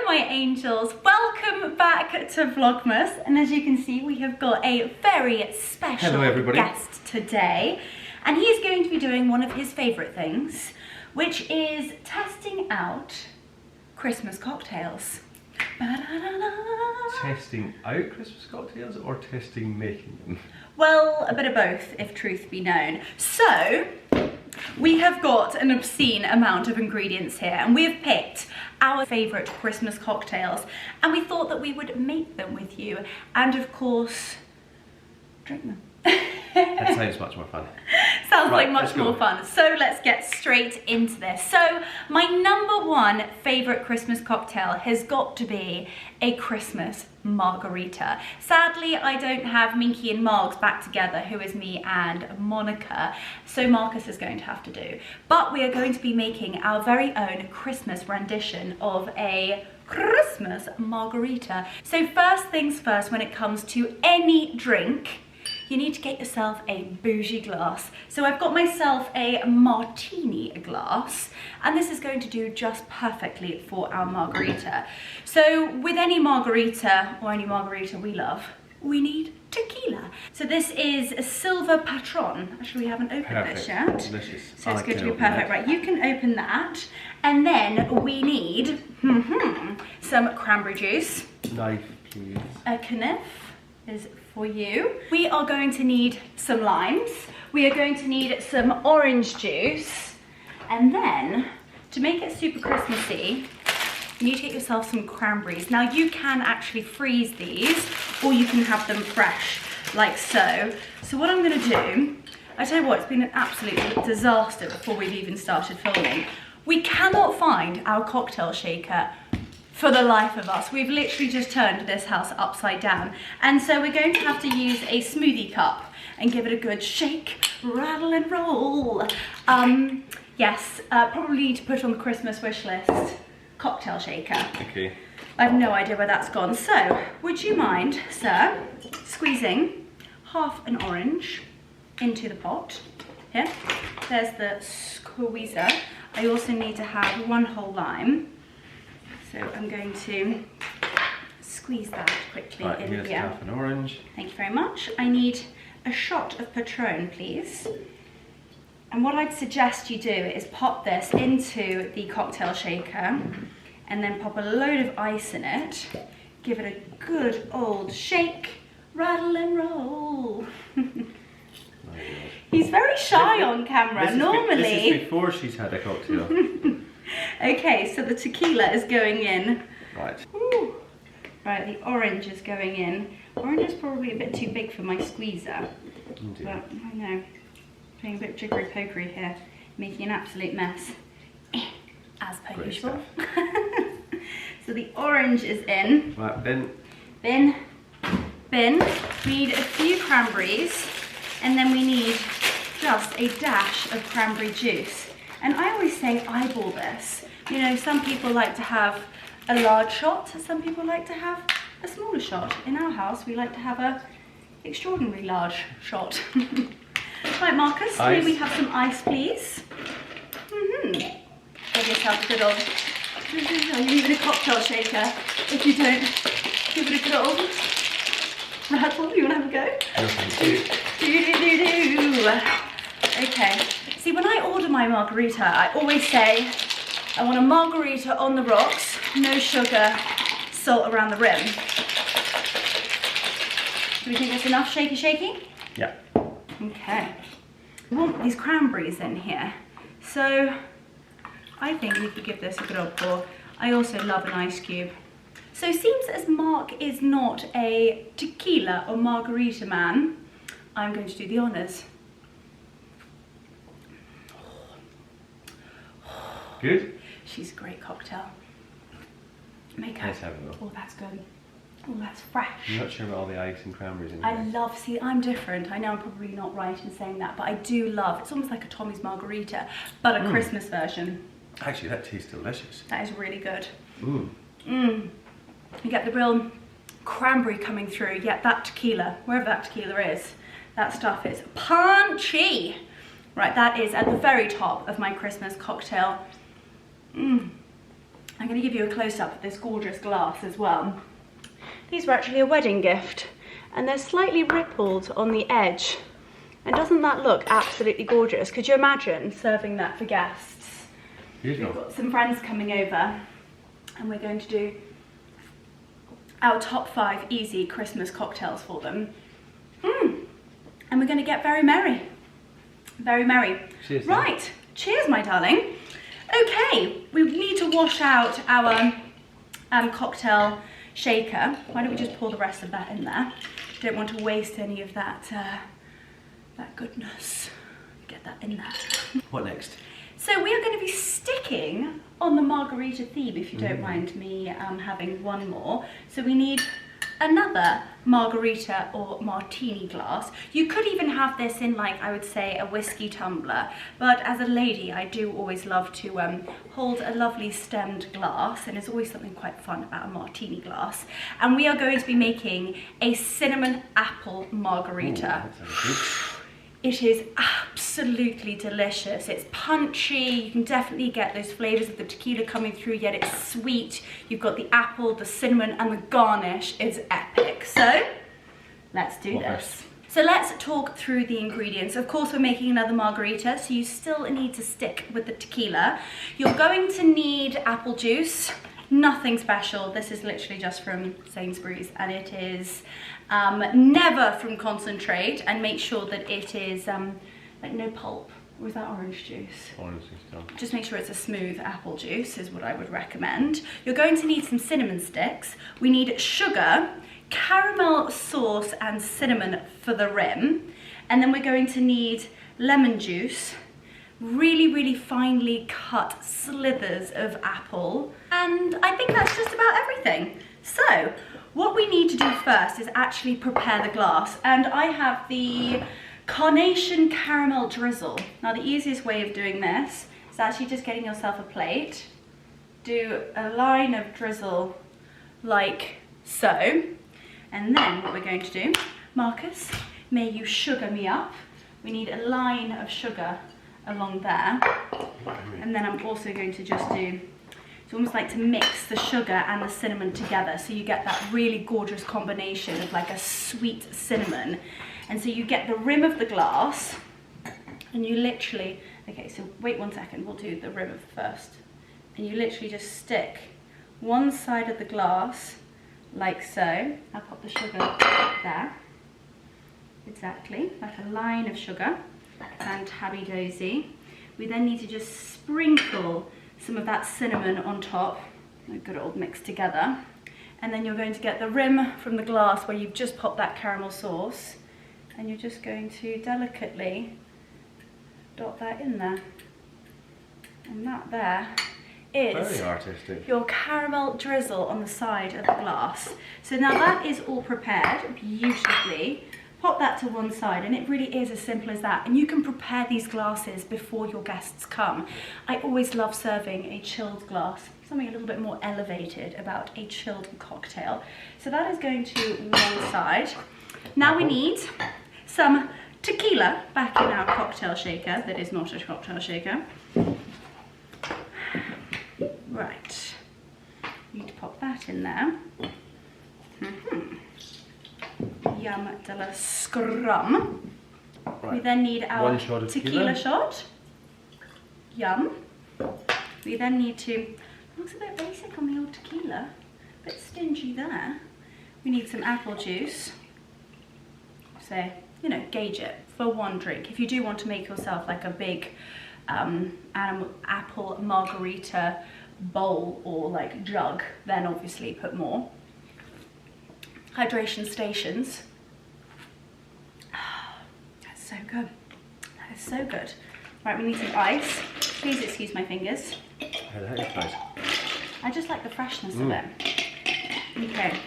my angels, welcome back to Vlogmas, and as you can see we have got a very special guest today, and he is going to be doing one of his favourite things, which is testing out Christmas cocktails. Testing out Christmas cocktails or testing making them? Well, a bit of both, if truth be known. So, we have got an obscene amount of ingredients here, and we have picked our favourite Christmas cocktails, and we thought that we would make them with you, and of course, drink them. That sounds much more fun. Sounds like much more fun. So let's get straight into this. So my number one favourite Christmas cocktail has got to be a Christmas margarita. Sadly, I don't have Minky and Margs back together, who is me and Monica, so Marcus is going to have to do. But we are going to be making our very own Christmas rendition of a Christmas margarita. So first things first, when it comes to any drink, you need to get yourself a bougie glass. So I've got myself a martini glass, and this is going to do just perfectly for our margarita. So with any margarita, or any margarita we love, we need tequila. So this is a Silver Patron. Actually, we haven't opened this yet. Delicious. So it's going to be perfect. Right, you can open that. And then we need some cranberry juice. Knife, please. A kniff is for you. We are going to need some limes. We are going to need some orange juice. And then, to make it super Christmassy, you need to get yourself some cranberries. Now you can actually freeze these, or you can have them fresh, like so. So what I'm gonna do, I tell you what, it's been an absolute disaster before we've even started filming. We cannot find our cocktail shaker for the life of us. We've literally just turned this house upside down. And so we're going to have to use a smoothie cup and give it a good shake, rattle and roll. Yes, probably need to put on the Christmas wish list, cocktail shaker. Okay. I have no idea where that's gone. So, would you mind, sir, squeezing half an orange into the pot? Here, there's the squeezer. I also need to have one whole lime. So I'm going to squeeze that quickly in here. Half an orange. Thank you very much. I need a shot of Patron, please. And what I'd suggest you do is pop this into the cocktail shaker and then pop a load of ice in it. Give it a good old shake, rattle and roll. He's very shy on camera. Normally. This is before she's had a cocktail. Okay, so the tequila is going in. Right. Ooh. Right, the orange is going in. Orange is probably a bit too big for my squeezer. But I know, playing a bit jiggery pokery here, making an absolute mess. As per usual. So the orange is in. Right, bin. Bin. Bin. We need a few cranberries, and then we need just a dash of cranberry juice. And I always say eyeball this. You know, some people like to have a large shot, some people like to have a smaller shot. In our house, we like to have a extraordinarily large shot. Right, Marcus, may we have some ice, please? Give yourself a good old, are you even a cocktail shaker if you don't give it a good old rattle? You want to have a go? No, thank you. Okay. See, when I order my margarita, I always say, I want a margarita on the rocks, no sugar, salt around the rim. Do we think that's enough shaky? Yeah. Okay. We want these cranberries in here. So, I think we could give this a good old pour. I also love an ice cube. So it seems as Mark is not a tequila or margarita man, I'm going to do the honours. Good? She's a great cocktail. Make Let's have a look. Oh, that's good. Oh, that's fresh. I'm not sure about all the ice and cranberries in I here. love, see, I'm different. I know I'm probably not right in saying that, but I do love, it's almost like a Tommy's margarita, but a Christmas version. Actually, that tastes delicious. That is really good. Mm. You get the real cranberry coming through, yet that tequila, wherever that tequila is, that stuff is punchy. Right, that is at the very top of my Christmas cocktail. I'm going to give you a close-up of this gorgeous glass as well. These were actually a wedding gift, and they're slightly rippled on the edge. And doesn't that look absolutely gorgeous? Could you imagine serving that for guests? Beautiful. We've got some friends coming over, and we're going to do our top 5 easy Christmas cocktails for them. And we're going to get very merry. Very merry. Cheers. Right. Cheers, my darling. Okay, we need to wash out our cocktail shaker. Why don't we just pour the rest of that in there? Don't want to waste any of that that goodness. Get that in there. What next? So we are going to be sticking on the margarita theme, if you don't mind me having one more. So we need another margarita or martini glass. You could even have this in, like, I would say a whiskey tumbler, but as a lady I do always love to hold a lovely stemmed glass, and there's always something quite fun about a martini glass. And we are going to be making a cinnamon apple margarita. Ooh, that sounds good. It is absolutely delicious. It's punchy. You can definitely get those flavors of the tequila coming through, yet it's sweet. You've got the apple, the cinnamon, and the garnish is epic. So let's do this. So let's talk through the ingredients. Of course, we're making another margarita, so you still need to stick with the tequila. You're going to need apple juice. Nothing special. This is literally just from Sainsbury's, and it is never from concentrate, and make sure that it is like no pulp. Or is that orange juice? Orange juice. Just make sure it's a smooth apple juice is what I would recommend. You're going to need some cinnamon sticks. We need sugar, caramel sauce and cinnamon for the rim. And then we're going to need lemon juice, really finely cut slithers of apple. And I think that's just about everything. So what we need to do first is actually prepare the glass. And I have the Carnation Caramel Drizzle. Now the easiest way of doing this is actually just getting yourself a plate. Do a line of drizzle like so. And then what we're going to do, Marcus, may you sugar me up. We need a line of sugar along there. And then I'm also going to just do, it's almost like to mix the sugar and the cinnamon together, so you get that really gorgeous combination of like a sweet cinnamon. And so you get the rim of the glass, and you literally, okay, so wait 1 second, we'll do the rim of first. And you literally just stick one side of the glass like so. I'll pop the sugar there. Exactly, like a line of sugar. Fantabby-dozy. We then need to just sprinkle some of that cinnamon on top, a good old mix together. And then you're going to get the rim from the glass where you've just popped that caramel sauce, and you're just going to delicately dot that in there. And that there is very artistic. Your caramel drizzle on the side of the glass. So now that is all prepared beautifully. Pop that to one side, and it really is as simple as that. And you can prepare these glasses before your guests come. I always love serving a chilled glass, something a little bit more elevated about a chilled cocktail. So that is going to one side. Now we need some tequila back in our cocktail shaker that is not a cocktail shaker. Right, need to pop that in there. Yum de la scrum. Right. We then need our tequila shot. Yum. We then need to, looks a bit basic on the old tequila, a bit stingy there. We need some apple juice. So, you know, gauge it for one drink. If you do want to make yourself like a big apple margarita bowl or like jug, then obviously put more. Hydration stations. Oh, that's so good. That is so good. Right, we need some ice. Please excuse my fingers. I just like the freshness of it. Okay.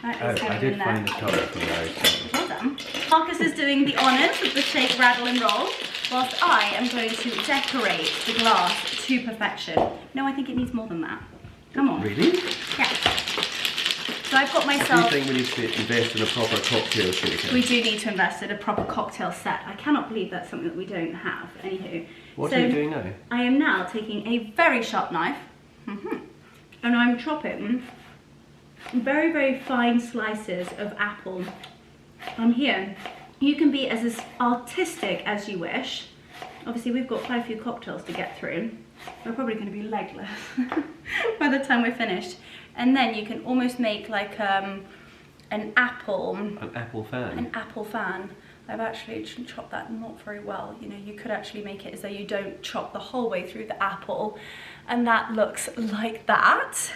That is I did find the colour from the ice. Well done. Marcus is doing the honours of the shake, rattle and roll, whilst I am going to decorate the glass to perfection. No, I think it needs more than that. Come on. Really? Yeah. So I've got myself... Do you think we need to invest in a proper cocktail shaker? We do need to invest in a proper cocktail set. I cannot believe that's something that we don't have. Anywho. What are you doing now? I am now taking a very sharp knife. and I'm chopping very, very fine slices of apple on here. You can be as artistic as you wish. Obviously, we've got quite a few cocktails to get through. We're probably going to be legless by the time we're finished. And then you can almost make like an apple fan. An apple fan. I've actually chopped that not very well. You know, you could actually make it as though you don't chop the whole way through the apple. And that looks like that.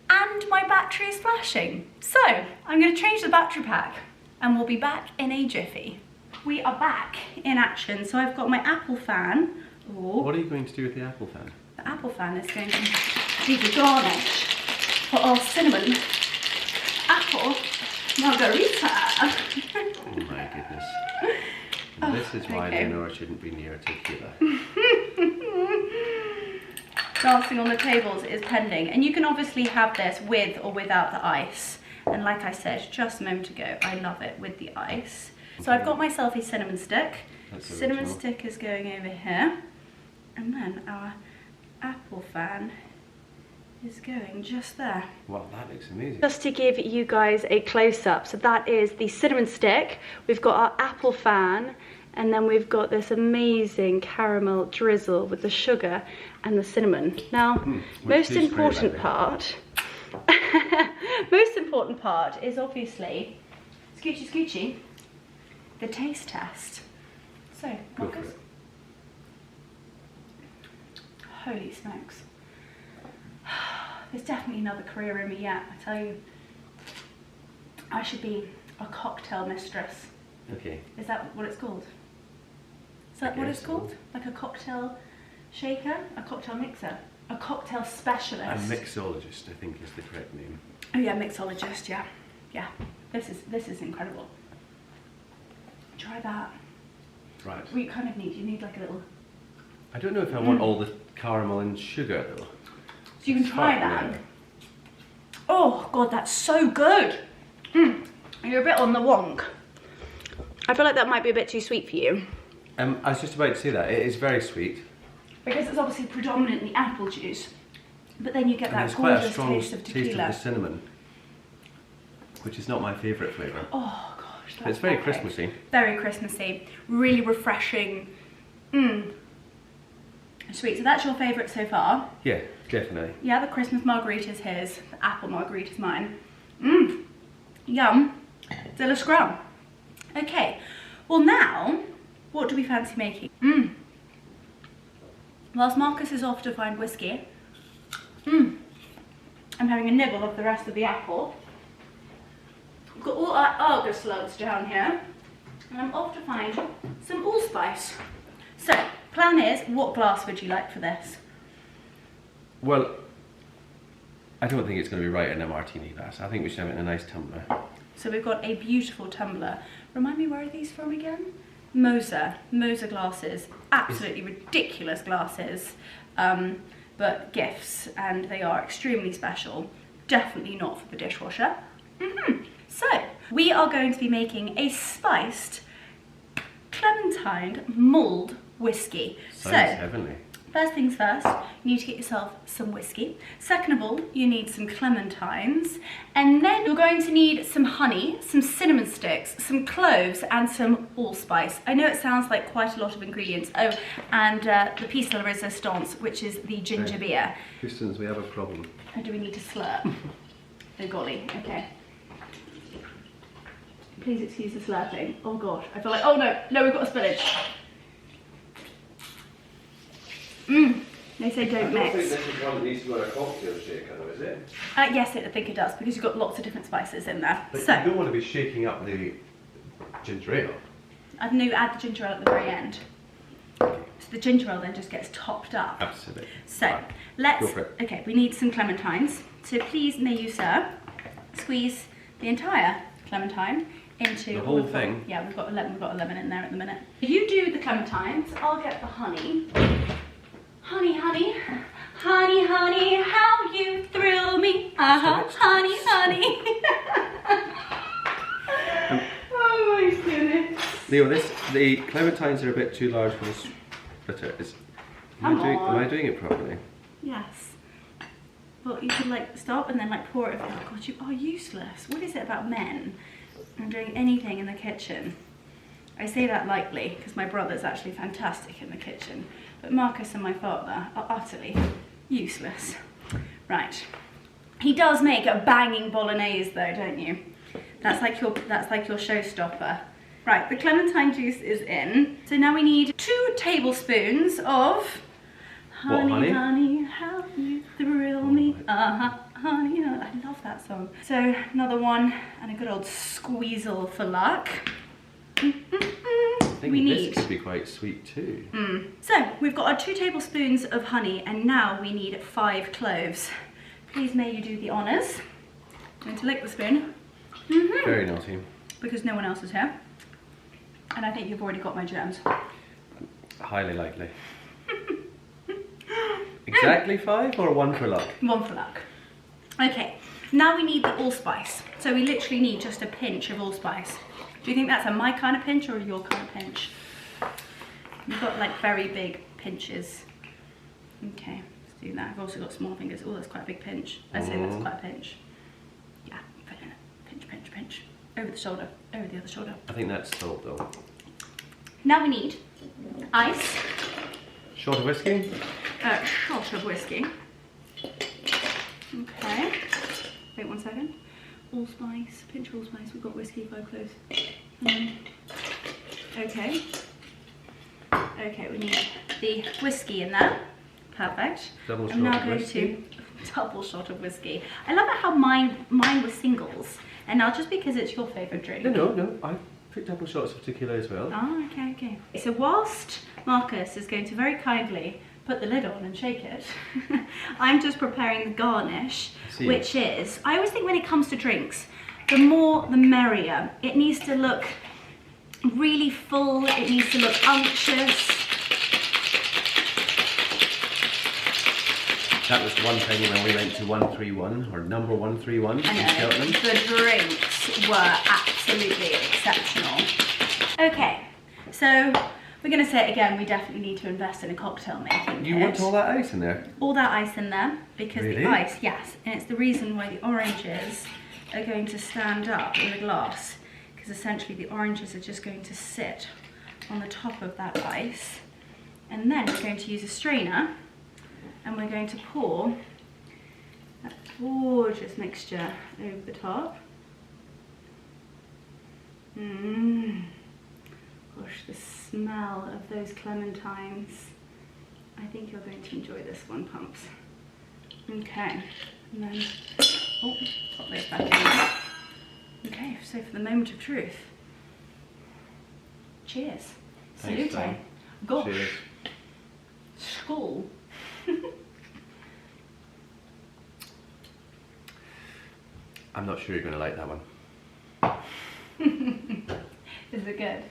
And my battery is flashing. So I'm going to change the battery pack and we'll be back in a jiffy. We are back in action. So I've got my apple fan. Ooh. What are you going to do with the apple fan? The apple fan is going to be the garnish for our cinnamon apple margarita. Oh my goodness. This is why Leonora shouldn't be near tequila. Dancing on the tables is pending, and you can obviously have this with or without the ice. And like I said just a moment ago, I love it with the ice. So I've got myself a cinnamon stick. Cinnamon stick is going over here, and then our apple fan is going just there. Wow, that looks amazing. Just to give you guys a close-up, so that is the cinnamon stick, we've got our apple fan, and then we've got this amazing caramel drizzle with the sugar and the cinnamon. Now, most important part is obviously, scoochy, the taste test. So, Marcus. Holy smokes. There's definitely another career in me yet, I tell you. I should be a cocktail mistress. Okay. Is that what it's called? Is that what it's called? Like a cocktail shaker? A cocktail mixer? A cocktail specialist? A mixologist, I think, is the correct name. Oh yeah, mixologist, yeah. Yeah, this is incredible. Try that. Right. What you kind of need like a little... I don't know if I want all the caramel and sugar though. So you can try that. Oh god, that's so good. You're a bit on the wonk. I feel like that might be a bit too sweet for you. I was just about to say that. It is very sweet. Because it's obviously predominantly apple juice. But then you get And that quite a gorgeous strong taste of tequila. taste of the cinnamon, which is not my favourite flavour. Oh gosh, that's It's very perfect. Christmassy. Very Christmassy. Really refreshing. Sweet. So that's your favourite so far? Yeah, definitely. Yeah, the Christmas margarita's his. The apple margarita's mine. Yum. Dilla scrum. Okay. Well now, what do we fancy making? Whilst Marcus is off to find whiskey, I'm having a nibble of the rest of the apple. We've got all our Argus slugs down here, and I'm off to find some allspice. So, plan is, what glass would you like for this? Well, I don't think it's going to be right in a martini glass. I think we should have it in a nice tumbler. So we've got a beautiful tumbler. Remind me, where are these from again? Moser glasses. Absolutely ridiculous glasses, but gifts, and they are extremely special. Definitely not for the dishwasher. So, we are going to be making a spiced clementine mulled whiskey. Sounds heavenly. First things first, you need to get yourself some whiskey. Second of all, you need some clementines. And then you're going to need some honey, some cinnamon sticks, some cloves, and some allspice. I know it sounds like quite a lot of ingredients. Oh, and the piece de resistance, which is the ginger beer. Christians, we have a problem. Oh, do we need to slurp? Oh golly, okay. Please excuse the slurping. Oh gosh, I feel like, oh no, we've got a spillage. They say don't mix. I don't think this is one that needs to go in a cocktail shaker though, is it? Yes, I think it does, because you've got lots of different spices in there. But So, you don't want to be shaking up the ginger ale. I'd add the ginger ale at the very end. So the ginger ale then just gets topped up. Absolutely. So, Right. let's, Go for it. okay, we need some clementines. So please, may you, sir, squeeze the entire clementine into... The whole thing? Yeah, we've got 11 in there at the minute. You do the clementines, I'll get the honey. Honey, honey, honey, honey, how you thrill me. Honey, honey. Oh my goodness. Leo, the clementines are a bit too large for this splitter. Am I doing it properly? Yes. Well, you could like stop and then like pour it. Oh God, you are useless. What is it about men and doing anything in the kitchen? I say that lightly because my brother's actually fantastic in the kitchen, but Marcus and my father are utterly useless. Right. He does make a banging bolognese though, don't you? That's like your showstopper. Right, the clementine juice is in. So now we need 2 tablespoons of honey, honey, how you thrill me. Honey, I love that song. So another one and a good old squeezle for luck. I think this could be quite sweet too. So we've got our 2 tablespoons of honey and now we need 5 cloves. Please may you do the honours. I'm going to lick the spoon. Very naughty. Because no one else is here. And I think you've already got my germs. Highly likely. Exactly 5 or 1 for luck? 1 for luck. Okay, now we need the allspice. So we literally need just a pinch of allspice. Do you think that's my kind of pinch or your kind of pinch? You've got like very big pinches. Okay, let's do that. I've also got small fingers. Oh, that's quite a big pinch. I'd say that's quite a pinch. Yeah, put in it. Pinch, pinch, pinch. Over the shoulder, over the other shoulder. I think that's salt though. Now we need ice. Shot of whiskey? Shot of whiskey. Okay. Wait 1 second. Allspice, pinch of allspice. We've got whiskey, 5 cloves. Okay. Okay, we need the whiskey in there. Perfect. Double shot I'm now of going whiskey. to double shot of whiskey. I love it how mine was singles, and now just because it's your favourite drink. No. I picked double shots of tequila as well. Oh, okay. So whilst Marcus is going to very kindly put the lid on and shake it, I'm just preparing the garnish, which is, I always think when it comes to drinks, the more the merrier. It needs to look really full, it needs to look unctuous. That was one thing when we went to 131, or number 131 in Cheltenham. The drinks were absolutely exceptional. Okay, so we're going to say it again, we definitely need to invest in a cocktail making You kit. want all that ice in there? All that ice in there, because Really? the ice, yes, and it's the reason why the oranges are going to stand up in the glass, because essentially the oranges are just going to sit on the top of that ice, and then we're going to use a strainer, and we're going to pour that gorgeous mixture over the top. Gosh, the smell of those clementines. I think you're going to enjoy this one, Pumps. Okay, and then, oh, pop those back in. Okay, so for the moment of truth. Cheers. Thanks, Salute. Dan. Gosh. Cheers. School. I'm not sure you're going to like that one. Is it good?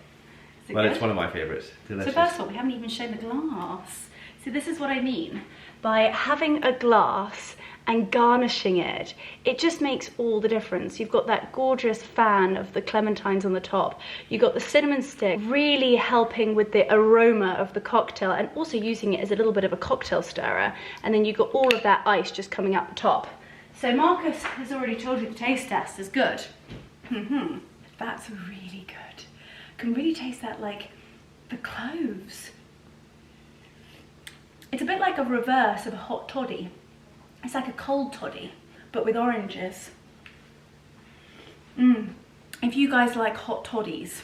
Well, it's one of my favourites. Delicious. So first of all, we haven't even shown the glass. So this is what I mean by having a glass and garnishing it. It just makes all the difference. You've got that gorgeous fan of the clementines on the top. You've got the cinnamon stick really helping with the aroma of the cocktail and also using it as a little bit of a cocktail stirrer. And then you've got all of that ice just coming up the top. So Marcus has already told you the taste test is good. That's really good. Can really taste that, like the cloves. It's a bit like a reverse of a hot toddy. It's like a cold toddy, but with oranges. If you guys like hot toddies,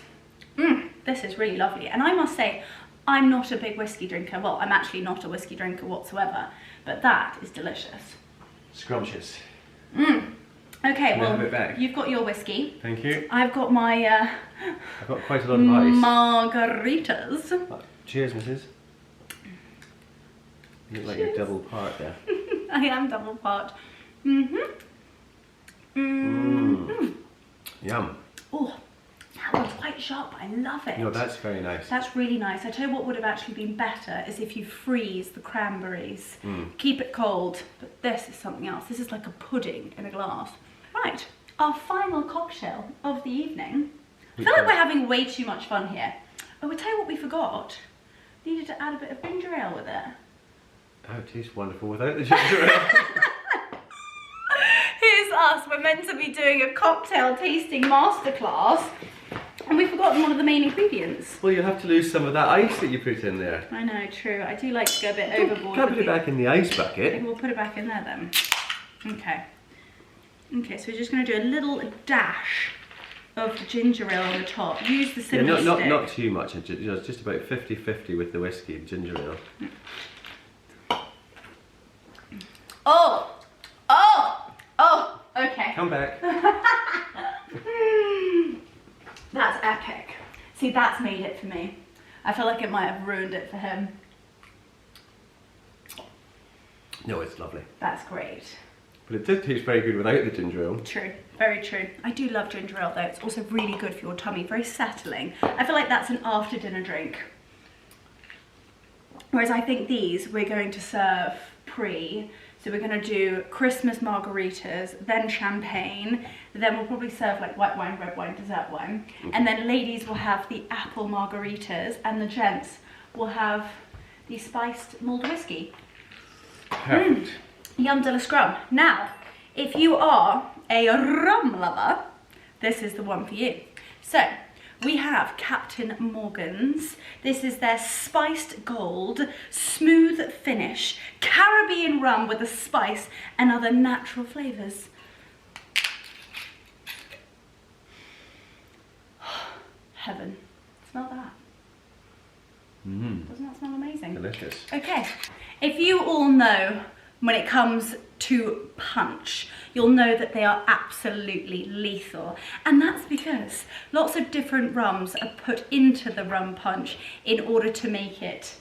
this is really lovely. And I must say, I'm not a big whiskey drinker. Well, I'm actually not a whiskey drinker whatsoever, but that is delicious. Scrumptious. Okay, well, have it back? you've got your whiskey. Thank you. I've got my I've got quite a lot of ice. margaritas. Cheers, missus. You look like you're double part there. I am double part. Yum. Oh, that one's quite sharp. I love it. No, that's very nice. That's really nice. I tell you what would have actually been better is if you freeze the cranberries. Keep it cold, but this is something else. This is like a pudding in a glass. Right, our final cocktail of the evening. I feel like we're having way too much fun here. Oh, we'll tell you what we forgot. Needed to add a bit of ginger ale with it. Oh, it tastes wonderful without the ginger ale. us. We're meant to be doing a cocktail tasting masterclass, and we've forgotten one of the main ingredients. Well, you'll have to lose some of that ice that you put in there. I know, true. I do like to go a bit overboard. Can't put it back in the ice bucket. We'll put it back in there then. Okay. Okay, so we're just going to do a little dash of ginger ale on the top. Use the cinnamon stick. Not too much. Just about 50-50 with the whiskey and ginger ale. Oh, okay. Come back. That's epic. See, that's made it for me. I feel like it might have ruined it for him. No, it's lovely. That's great. But it does taste very good without the ginger ale. True, very true. I do love ginger ale though. It's also really good for your tummy, very settling. I feel like that's an after dinner drink. Whereas I think these we're going to serve pre. So we're going to do Christmas margaritas, then champagne, then we'll probably serve like white wine, red wine, dessert wine. And then ladies will have the apple margaritas and the gents will have the spiced mulled whiskey. Perfect. Yum de la scrum. Now, if you are a rum lover, this is the one for you. So, we have Captain Morgan's. This is their spiced gold, smooth finish, Caribbean rum with a spice and other natural flavours. Heaven. Smell that. Doesn't that smell amazing? Delicious. Okay, if you all know when it comes to punch, you'll know that they are absolutely lethal. And that's because lots of different rums are put into the rum punch in order to make it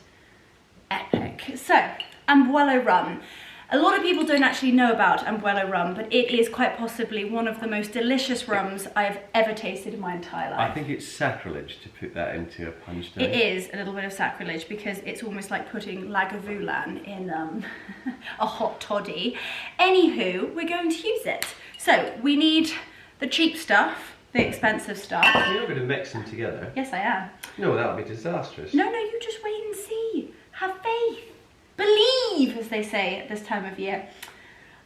epic. So, Abuelo rum. A lot of people don't actually know about Abuelo rum, but it is quite possibly one of the most delicious rums I've ever tasted in my entire life. I think it's sacrilege to put that into a punch now. It is a little bit of sacrilege because it's almost like putting Lagavulin in a hot toddy. Anywho, we're going to use it. So we need the cheap stuff, the expensive stuff. You're going to mix them together? Yes, I am. No, that'll be disastrous. No, you just wait and see. Have faith. Believe, as they say at this time of year.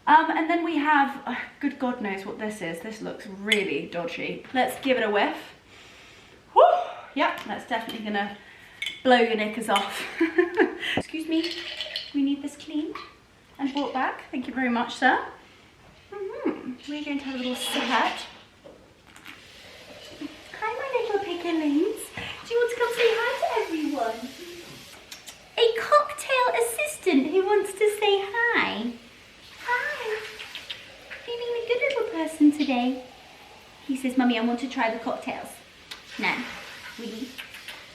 And then we have, good God knows what this is. This looks really dodgy. Let's give it a whiff. Woo! Yep, that's definitely gonna blow your knickers off. Excuse me, we need this cleaned and brought back. Thank you very much, sir. We're going to have a little sip at. Hi, my little picklings. Do you want to come say hi to everyone? A cocktail assistant who wants to say hi. Hi. Feeling a good little person today. He says, Mummy, I want to try the cocktails. No, really?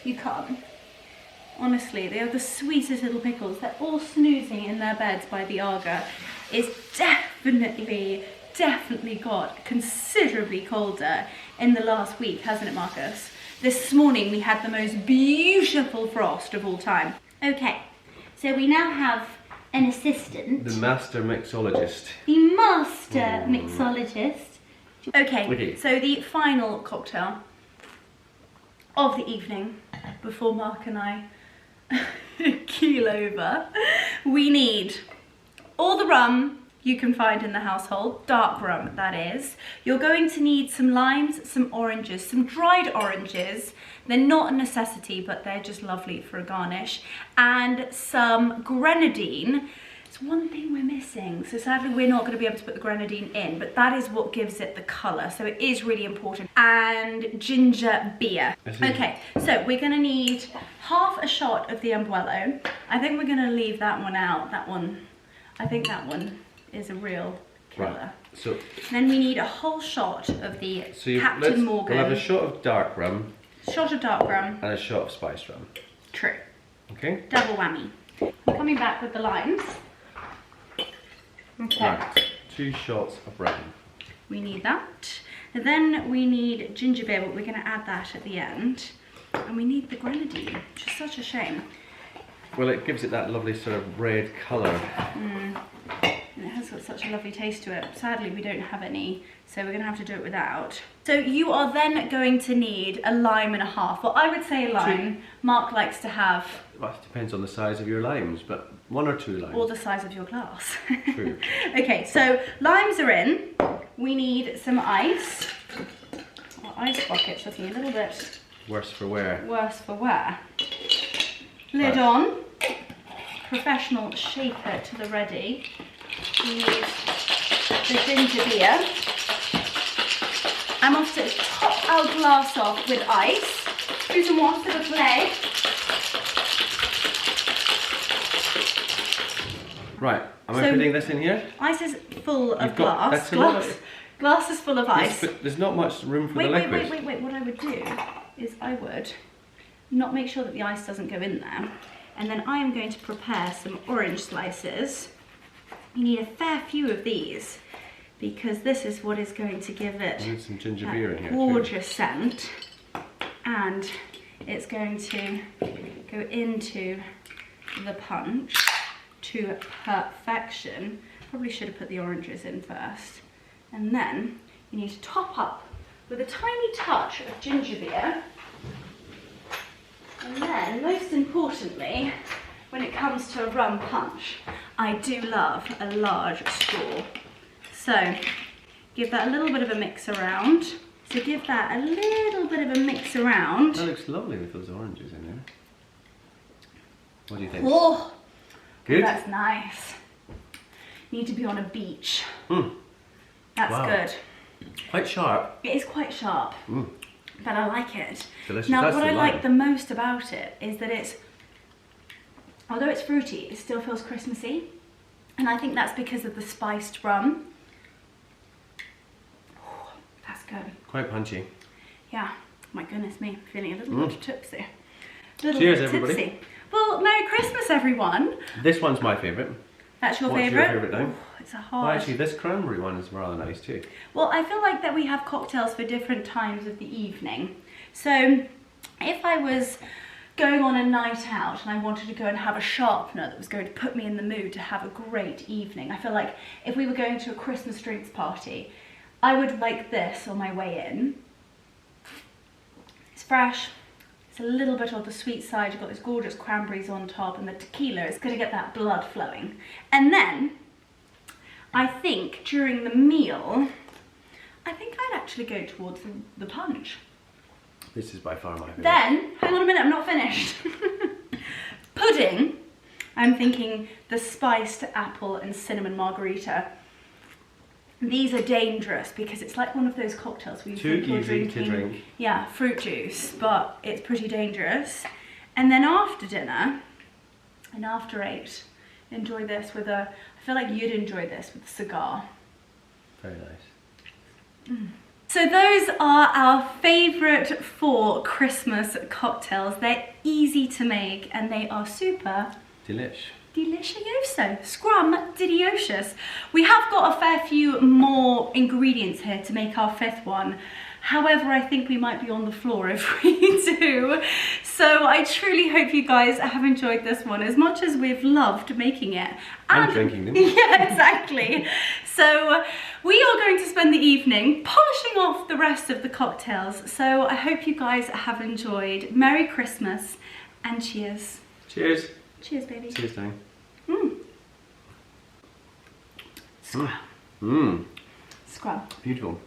You can't. Honestly, they are the sweetest little pickles. They're all snoozing in their beds by the Aga. It's definitely got considerably colder in the last week, hasn't it, Marcus? This morning we had the most beautiful frost of all time. Okay, so we now have an assistant. The master mixologist. The master mixologist. Okay, so the final cocktail of the evening, before Mark and I keel over, we need all the rum you can find in the household, dark rum that is. You're going to need some limes, some oranges, some dried oranges. They're not a necessity, but they're just lovely for a garnish. And some grenadine. It's one thing we're missing. So sadly, we're not gonna be able to put the grenadine in, but that is what gives it the color. So it is really important. And ginger beer. Okay, so we're gonna need half a shot of the Abuelo. I think we're gonna leave that one out. That one, I think that one is a real killer. Right. So then we need a whole shot of the Captain Morgan. We'll have a shot of dark rum. Shot of dark rum. And a shot of spiced rum. True. Okay. Double whammy. I'm coming back with the limes. Okay. Right. 2 shots of rum. We need that. And then we need ginger beer, but we're going to add that at the end. And we need the grenadine, which is such a shame. Well, it gives it that lovely sort of red colour. And it has got such a lovely taste to it. Sadly, we don't have any, so we're going to have to do it without. So you are then going to need a lime and a half. Well, I would say a lime. Mark likes to have... Well, it depends on the size of your limes, but 1 or 2 limes. Or the size of your glass. True. Okay, so limes are in. we need some ice. Our ice bucket's looking a little bit Worse for wear. worse for wear. Lid on. Professional shaker to the ready. We need the ginger beer. I'm off to top our glass off with ice. Do some water to play. Right, am I putting this in here? Ice is full of You've got- glass. that's a lot Glass. of- Glass is full of ice. But there's not much room for Wait, the wait, liquid. wait, wait, wait. What I would do is I would not make sure that the ice doesn't go in there. And then I am going to prepare some orange slices. You need a fair few of these because this is what is going to give it I need some ginger that beer in here too. gorgeous scent. And it's going to go into the punch to perfection. Probably should have put the oranges in first. And then you need to top up with a tiny touch of ginger beer. And then, most importantly, when it comes to a rum punch, I do love a large straw. So, give that a little bit of a mix around. So give that a little bit of a mix around. That looks lovely with those oranges in there. What do you think? Oh, Good? that's nice. Need to be on a beach. Mm. That's Wow. good. Quite sharp. It is quite sharp, Mm. but I like it. Delicious. Now, That's what the I lime. like the most about it is that it's, although it's fruity, it still feels Christmassy. And I think that's because of the spiced rum. Oh, that's good. Quite punchy. Yeah, my goodness me, feeling a little bit tipsy. Little Cheers, bit everybody. tipsy. Well, Merry Christmas, everyone. This one's my favourite. That's your What's favourite? your favourite now? Oh, it's a Well, hard. actually, this cranberry one is rather nice too. Well, I feel like that we have cocktails for different times of the evening. So if I was going on a night out and I wanted to go and have a sharpener that was going to put me in the mood to have a great evening, I feel like if we were going to a Christmas drinks party, I would like this on my way in. It's fresh. It's a little bit on the sweet side. You've got those gorgeous cranberries on top, and the tequila is going to get that blood flowing. And then I think during the meal, I think I'd actually go towards the punch. This is by far my favourite. Then, hang on a minute, I'm not finished. Pudding, I'm thinking the spiced apple and cinnamon margarita. These are dangerous because it's like one of those cocktails where you Too think you're easy to drinking, drink. yeah, fruit juice, but it's pretty dangerous. And then after dinner, and after 8, enjoy this with a, I feel like you'd enjoy this with a cigar. Very nice. So those are our favourite 4 Christmas cocktails. They're easy to make and they are super Delish. delicioso. Scrum-didiocious. We have got a fair few more ingredients here to make our 5th one. However, I think we might be on the floor if we do. So I truly hope you guys have enjoyed this one as much as we've loved making it. And drinking them. Yeah, exactly. So we are going to spend the evening polishing off the rest of the cocktails. So I hope you guys have enjoyed. Merry Christmas and cheers. Cheers. Cheers, baby. Cheers, Dan. Scrum. Mmm. Scrum. Beautiful.